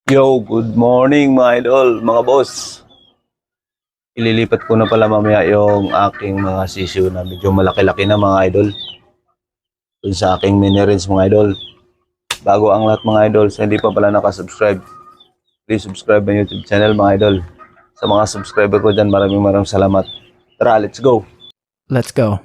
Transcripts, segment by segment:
Yo, good morning mga idol, mga boss. Ililipat ko na pala mamaya yung aking mga sisiyo na medyo malaki-laki na mga idol. Dun sa aking mini range mga idol. Bago ang lahat mga idol, sa hindi pa pala nakasubscribe, please subscribe my YouTube channel mga idol. Sa mga subscriber ko dyan, maraming salamat. Tara, let's go! Let's go.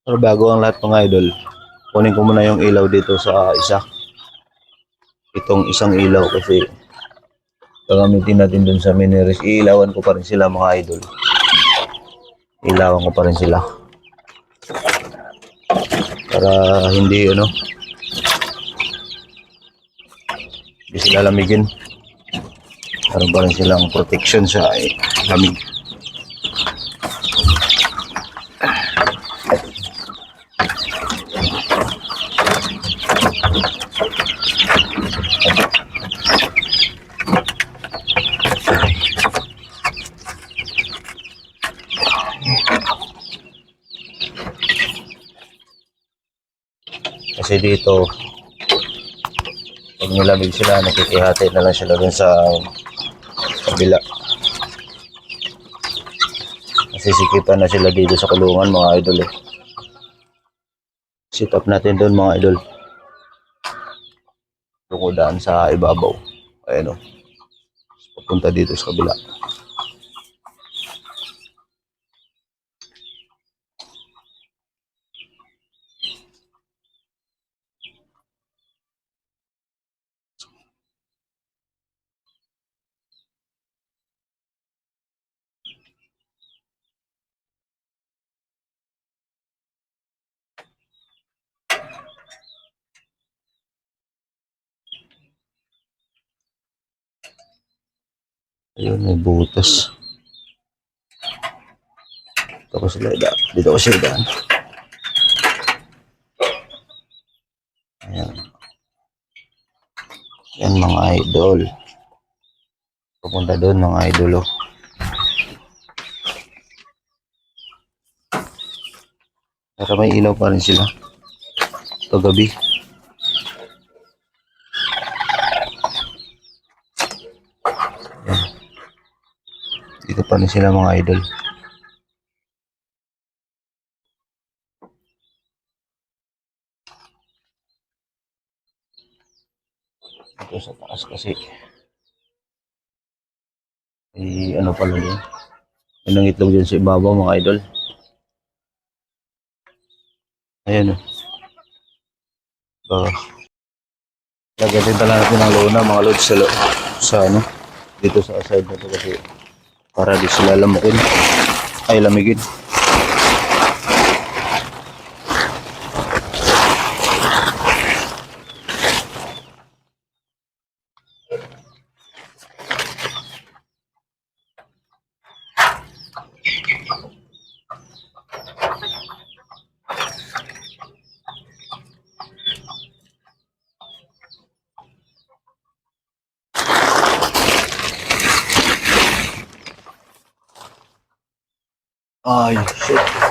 Pero bago ang lahat mga idol, kunin ko muna yung ilaw dito sa isa. Itong isang ilaw kasi gagamitin natin dun sa mini range. Iilawan ko pa rin sila mga idol. Ilawan ko pa rin sila. Para hindi hindi sila lamigin. Meron pa rin silang protection sa lamig. Kasi dito, pag nilamig sila, nakikihati na lang sila dun sa kabila. Nasisikipan na sila dito sa kulungan mga idol eh. Sit up natin dun mga idol. Tungkol sa ibabaw. Ayan o. Papunta dito sa kabila. Ayun, may butas. Dito ko sila idaan. Dito ko sila idaan. Ayan. Yan mga idol. Pupunta doon mga idol oh. Pero may ilaw pa rin sila. Ito gabi. Ayan. Dito pa rin sila mga idol. Ito sa taas kasi ano pala yun. May nangitlog dyan sa ibabaw mga idol. Ayan o. Lagatin talaga natin ng lona mga lods sa dito sa side na to kasi para di sila lamukin ay lamigin. Ay, shit.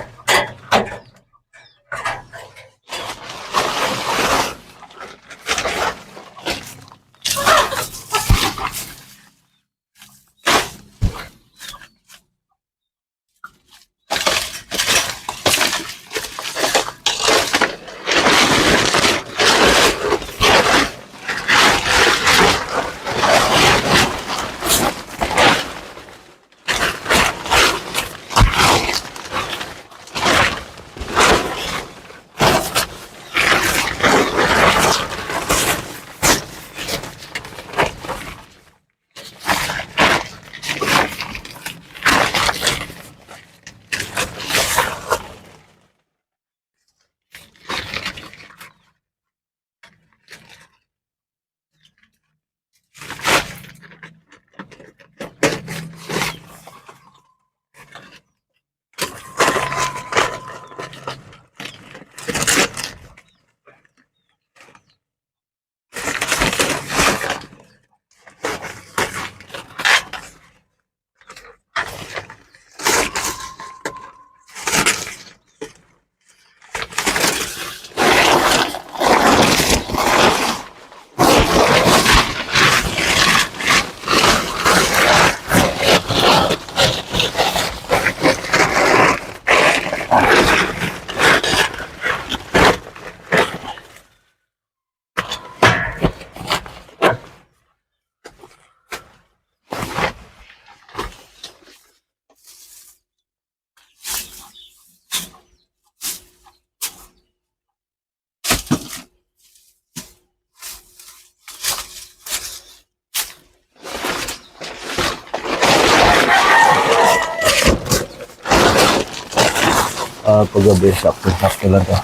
paggabi, sakto lang to.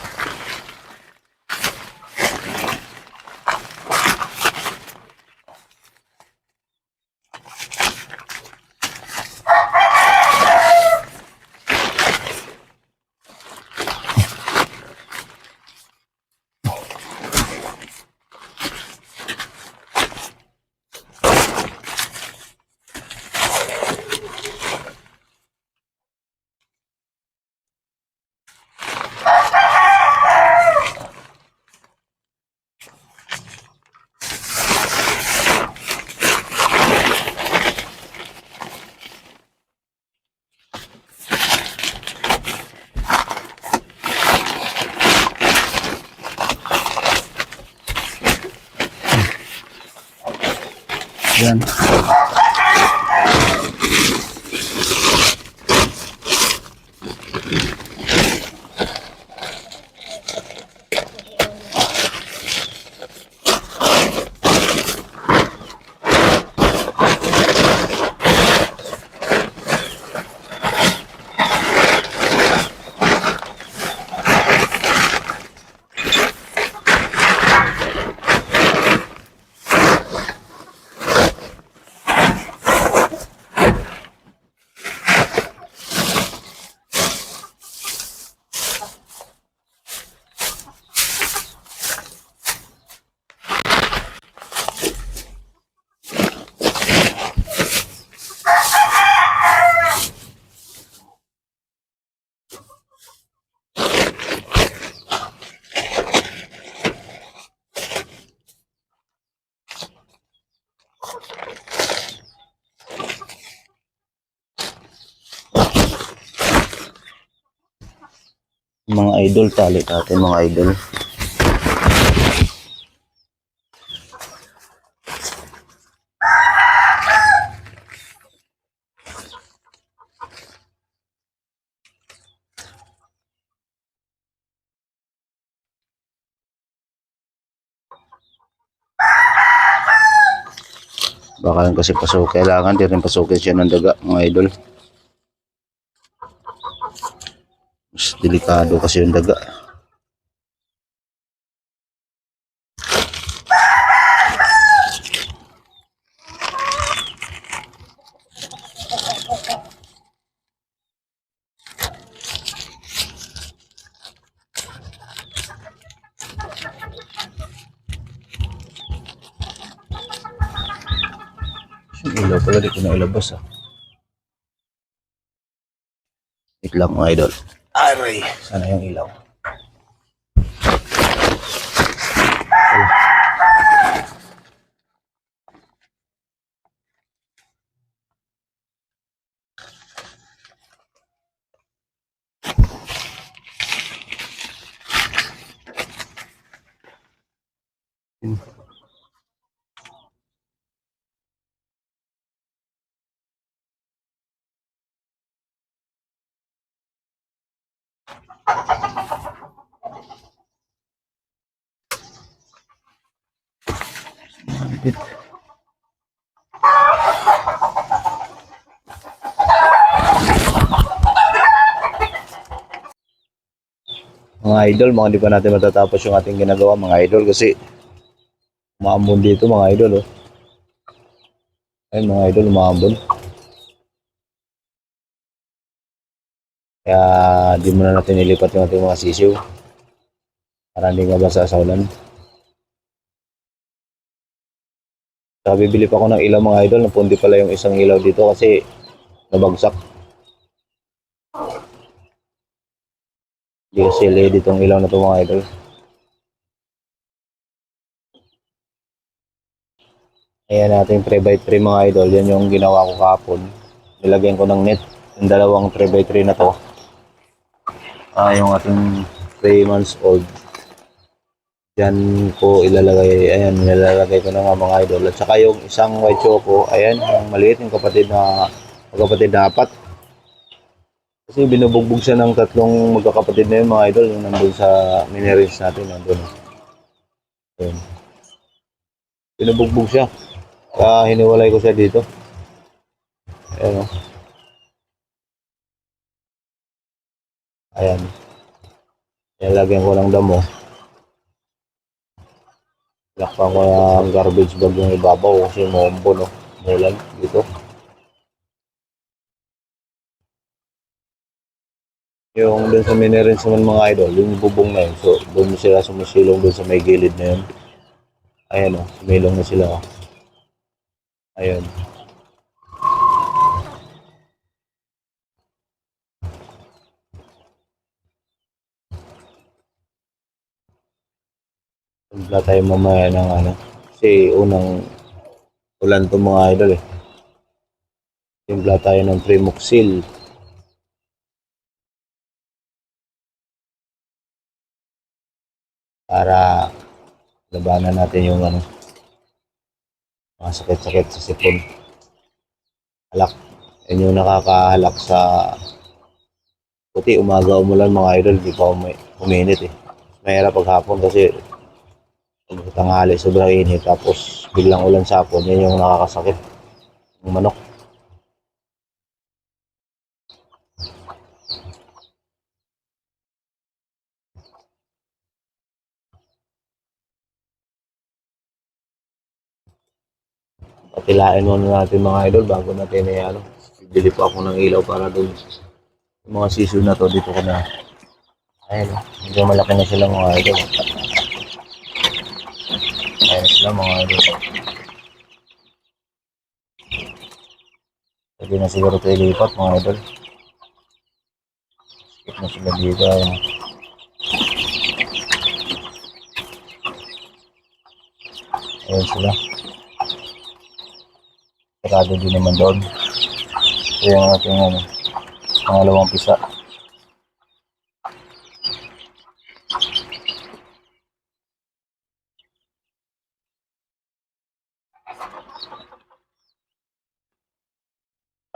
Yan. Mga idol, tali natin mga idol. Baka lang kasi pasok, kailangan din rin pasukin siya ng daga mga idol. Mas delikado kasi yung daga. Yung ilaw pala di ko na ilabas ah. Wait lang mga idol. Aray, sana yung ilaw. Mga idol, mga di pa natin matatapos yung ating ginagawa mga idol kasi umaambon dito mga idol oh. Ayun mga idol, umaambon. Kaya di muna natin nilipat yung ating mga sisiw para hindi mabasa sa ulan. Saka bibili pa ako ng ilaw mga idol, napundi pala yung isang ilaw dito kasi nabagsak. Hindi kasi LED itong ilaw na ito mga idol. Ayan natin 3x3 mga idol, yan yung ginawa ko kahapon. Nilagyan ko ng net, yung dalawang 3x3 na to. Yung ating 3 months old. Diyan ko ilalagay, ayan, nilalagay ko na nga mga idol. At saka yung isang white choco, ayan, yung maliit, yung magkapatid na apat. Kasi binubugbog siya ng tatlong magkakapatid na yun mga idol, yung nandun sa mini-range natin, nandun. Ayan. Binubugbog siya. Kaya hiniwalay ko siya dito. Ayan o. Ayan. lalagyan ko ng damo. Lakpan ko ng garbage bag yung ibabaw kasi maumbo, no? Mulan dito. Yung dun sa minerals naman mga idol, yung bubong na yun. So, doon sila sumisilong dun sa may gilid na yun. Ayan o, sumilong na sila o. Ayan. Timpla tayo mamaya ng ano. Kasi unang ulan to mga idol eh. Timpla tayo ng Primoxil. Para labanan natin yung ano, mga sakit-sakit sa sipon. Halak. Yan yung nakakahalak sa puti. Umaga umulan mga idol, di pa uminit eh. Mahirap paghapon kasi pag tanghali sobrang init tapos biglang ulan sa hapon, yan yung nakakasakit ng manok. Patilain muna natin mga idol bago natin ano. Bili po ako ng ilaw para doon. Yung mga season na to dito ko na. Ayun, medyo malaki na sila mga idol. Ayun sila mga idol. Pwede na siguro ito ilipat mga idol. Skip na sila dito. Ayun. Ayun sila. Sarado din naman doon. Ito yung ating ano, pangalawang pisa.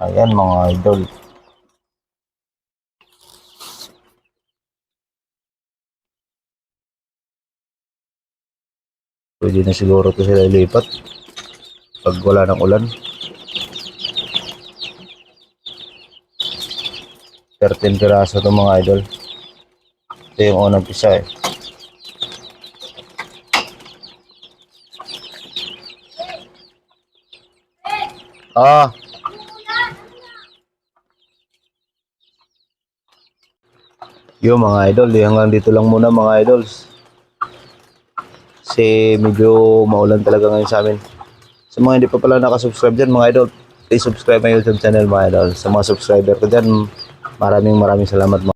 Ayan mga idol. Pwede na siguro ito sila ilipat pag wala ng ulan. 13 piraso ito mga idol. Ito yung unang pisa eh. Yung mga idol, hanggang dito lang muna mga idols. Kasi medyo maulan talaga ngayon sa amin. Sa mga hindi pa pala nakasubscribe dyan mga idol, please subscribe my YouTube channel mga idol. Sa mga subscriber ko dyan, maraming salamat mga